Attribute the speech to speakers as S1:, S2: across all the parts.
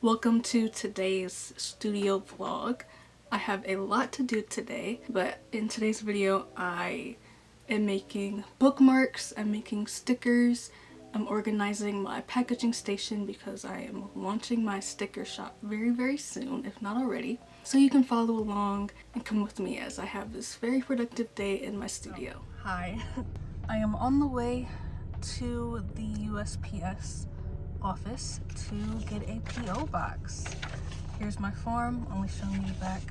S1: Welcome to today's studio vlog. I have a lot to do today, but in today's video I am making bookmarks, I'm making stickers, I'm organizing my packaging station because I am launching my sticker shop very soon, if not already. So you can follow along and come with me as I have this very productive day in my studio. Hi. I am on the way to the USPS office to get a PO box. Here's my form, only showing you back.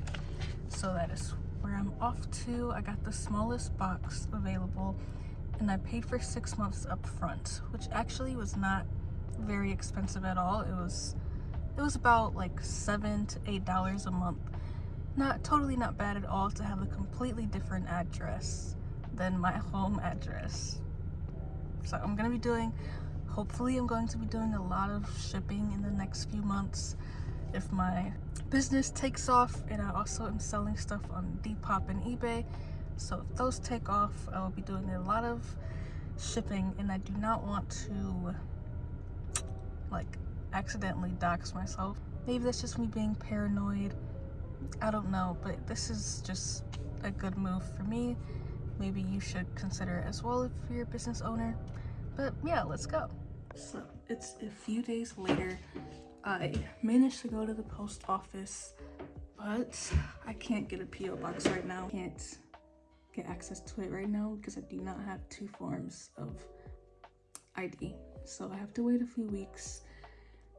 S1: So that is where I'm off to. I got the smallest box available and I paid for 6 months up front, which actually was not very expensive at all. It was about like $7 to $8 a month. Not bad at all to have a completely different address than my home address. So hopefully I'm going to be doing a lot of shipping in the next few months if my business takes off, and I also am selling stuff on Depop and eBay. So if those take off, I will be doing a lot of shipping, and I do not want to like accidentally dox myself. Maybe that's just me being paranoid. I don't know, but this is just a good move for me. Maybe you should consider it as well if you're a business owner. But yeah, let's go. So it's a few days later. I managed to go to the post office, but I can't get a PO box right now. Can't get access to it right now because I do not have 2 forms of ID. So I have to wait a few weeks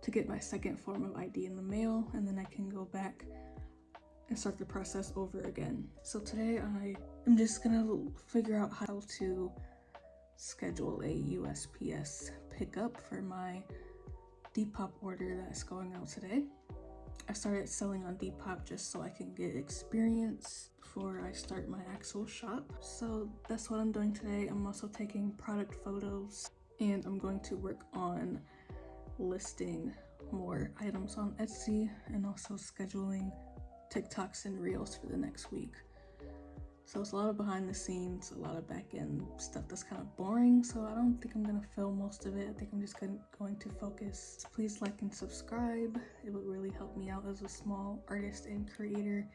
S1: to get my second form of ID in the mail, and then I can go back and start the process over again. So today I am just gonna figure out how to schedule a USPS pickup for my Depop order that's going out today. I started selling on Depop just so I can get experience before I start my actual shop. So that's what I'm doing today. I'm also taking product photos, and I'm going to work on listing more items on Etsy and also scheduling TikToks and Reels for the next week. So it's a lot of behind the scenes, a lot of back end stuff that's kind of boring, so I don't think I'm gonna film most of it. I think I'm just going to focus. Please like and subscribe. It would really help me out as a small artist and creator.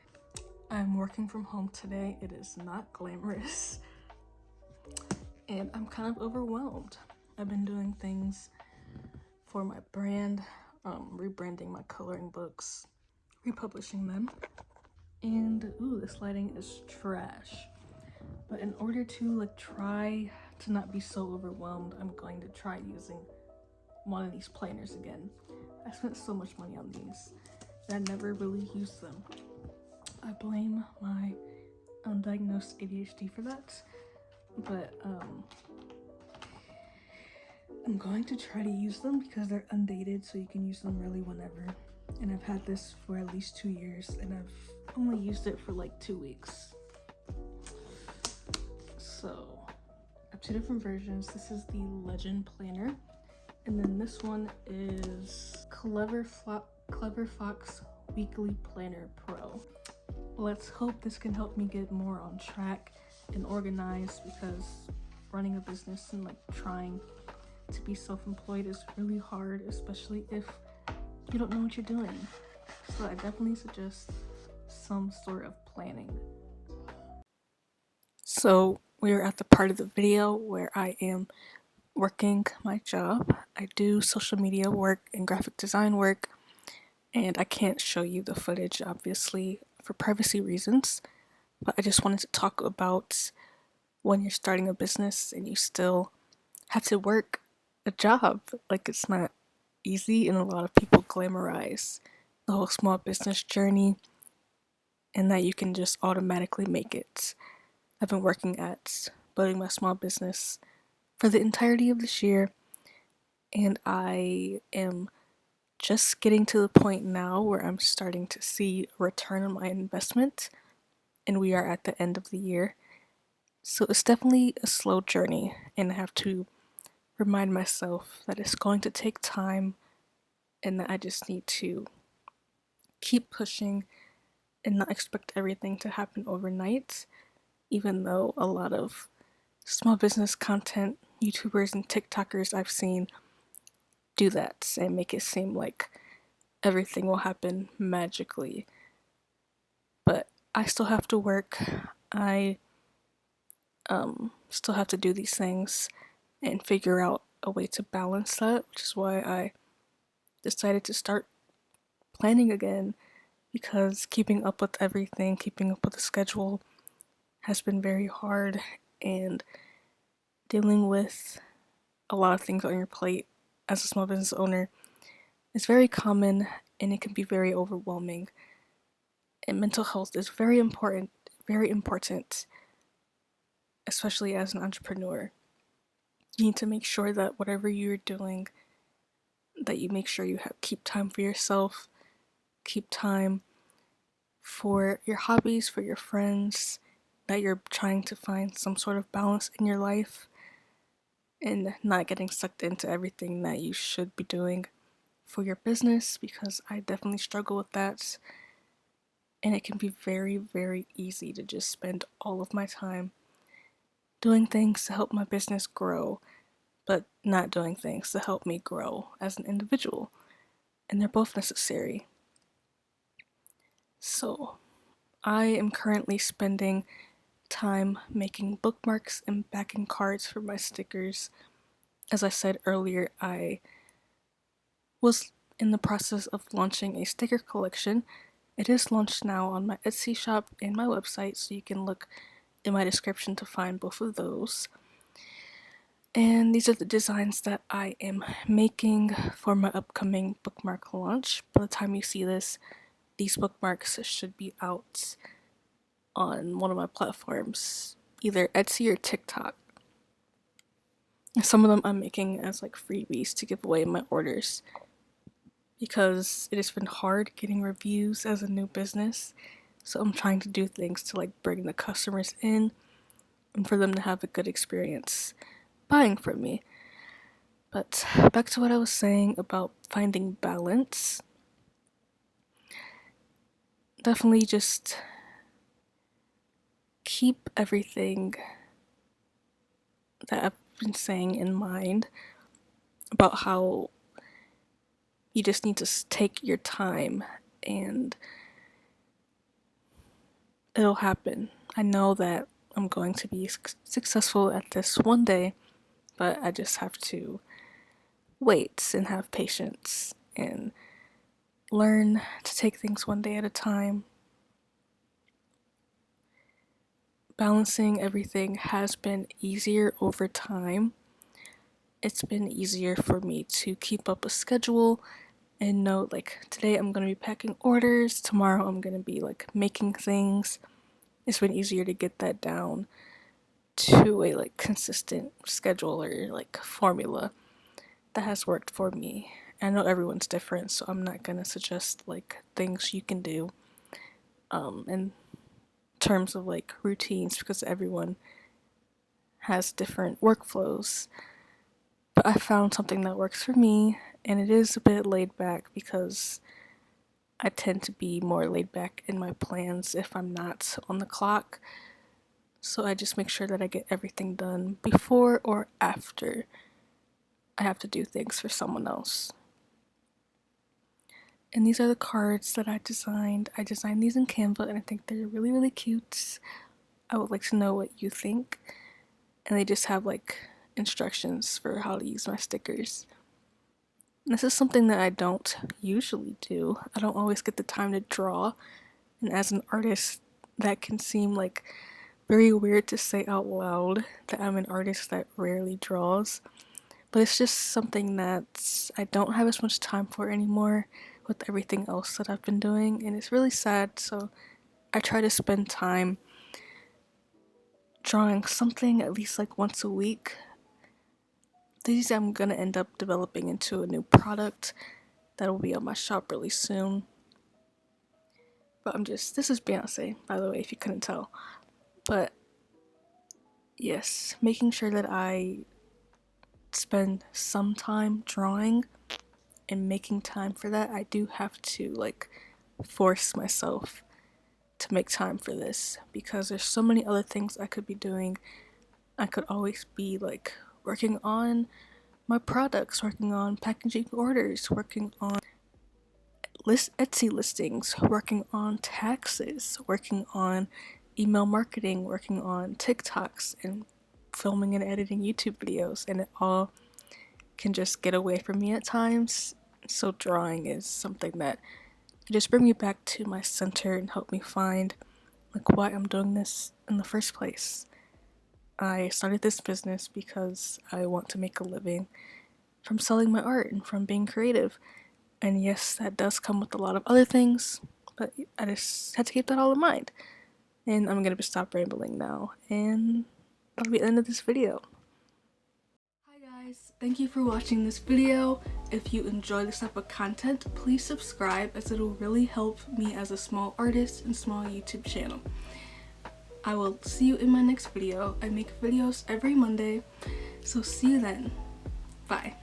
S1: I'm working from home today. It is not glamorous, and I'm kind of overwhelmed. I've been doing things for my brand, rebranding my coloring books, republishing them. And ooh, this lighting is trash. But in order to try to not be so overwhelmed, I'm going to try using one of these planners again. I spent so much money on these and I never really used them. I blame my undiagnosed ADHD for that. But I'm going to try to use them because they're undated, so you can use them really whenever. And I've had this for at least 2 years, and I've only used it for like 2 weeks. So I have 2 different versions. This is the Legend Planner, and then this one is Clever Fox Weekly Planner Pro. Let's hope this can help me get more on track and organized, because running a business and trying to be self-employed is really hard, especially if you don't know what you're doing. So I definitely suggest some sort of planning. So we're at the part of the video where I am working my job. I do social media work and graphic design work, and I can't show you the footage obviously for privacy reasons, but I just wanted to talk about when you're starting a business and you still have to work a job. It's not easy, and a lot of people glamorize the whole small business journey and that you can just automatically make it. I've been working at building my small business for the entirety of this year, and I am just getting to the point now where I'm starting to see a return on my investment, and we are at the end of the year. So it's definitely a slow journey, and I have to remind myself that it's going to take time and that I just need to keep pushing and not expect everything to happen overnight, even though a lot of small business content YouTubers and TikTokers I've seen do that and make it seem like everything will happen magically. But I still have to work. I still have to do these things and figure out a way to balance that, which is why I decided to start planning again, because keeping up with everything, keeping up with the schedule has been very hard, and dealing with a lot of things on your plate as a small business owner is very common, and it can be very overwhelming. And mental health is very important, especially as an entrepreneur. You need to make sure that whatever you're doing, that you make sure you keep time for yourself, keep time for your hobbies, for your friends, that you're trying to find some sort of balance in your life and not getting sucked into everything that you should be doing for your business, because I definitely struggle with that. And it can be very easy to just spend all of my time doing things to help my business grow, but not doing things to help me grow as an individual. And they're both necessary. So, I am currently spending time making bookmarks and backing cards for my stickers. As I said earlier, I was in the process of launching a sticker collection. It is launched now on my Etsy shop and my website, so you can look in my description to find both of those. And these are the designs that I am making for my upcoming bookmark launch. By the time you see this, these bookmarks should be out on one of my platforms, either Etsy or TikTok. Some of them I'm making as like freebies to give away in my orders, because it has been hard getting reviews as a new business. So I'm trying to do things to like bring the customers in and for them to have a good experience buying from me. But back to what I was saying about finding balance. Definitely just keep everything that I've been saying in mind about how you just need to take your time and it'll happen. I know that I'm going to be successful at this one day, but I just have to wait and have patience and learn to take things one day at a time. Balancing everything has been easier over time. It's been easier for me to keep up a schedule and know, like, today I'm going to be packing orders, tomorrow I'm going to be like making things. It's been easier to get that down to a like consistent schedule or like formula that has worked for me. I know everyone's different, so I'm not gonna suggest like things you can do in terms of like routines, because everyone has different workflows. But I found something that works for me, and it is a bit laid back because I tend to be more laid back in my plans if I'm not on the clock. So I just make sure that I get everything done before or after I have to do things for someone else. And these are the cards that I designed. I designed these in Canva and I think they're really cute. I would like to know what you think. And they just have like instructions for how to use my stickers. And this is something that I don't usually do. I don't always get the time to draw. And as an artist, that can seem like very weird to say out loud that I'm an artist that rarely draws. But it's just something that I don't have as much time for anymore with everything else that I've been doing, and it's really sad. So I try to spend time drawing something at least like once a week. These I'm gonna end up developing into a new product that will be on my shop really soon. But this is Beyonce, by the way, if you couldn't tell. But yes, making sure that I spend some time drawing and making time for that. I do have to like force myself to make time for this, because there's so many other things I could be doing. I could always be like working on my products, working on packaging orders, working on Etsy listings, working on taxes, working on email marketing, working on TikToks, and filming and editing YouTube videos, and it all can just get away from me at times. So drawing is something that can just bring me back to my center and help me find like why I'm doing this in the first place. I started this business because I want to make a living from selling my art and from being creative. And yes, that does come with a lot of other things, but I just had to keep that all in mind. And I'm gonna stop rambling now, and that'll be the end of this video. Hi guys, thank you for watching this video. If you enjoy this type of content, please subscribe, as it'll really help me as a small artist and small YouTube channel. I will see you in my next video. I make videos every Monday, so see you then. Bye.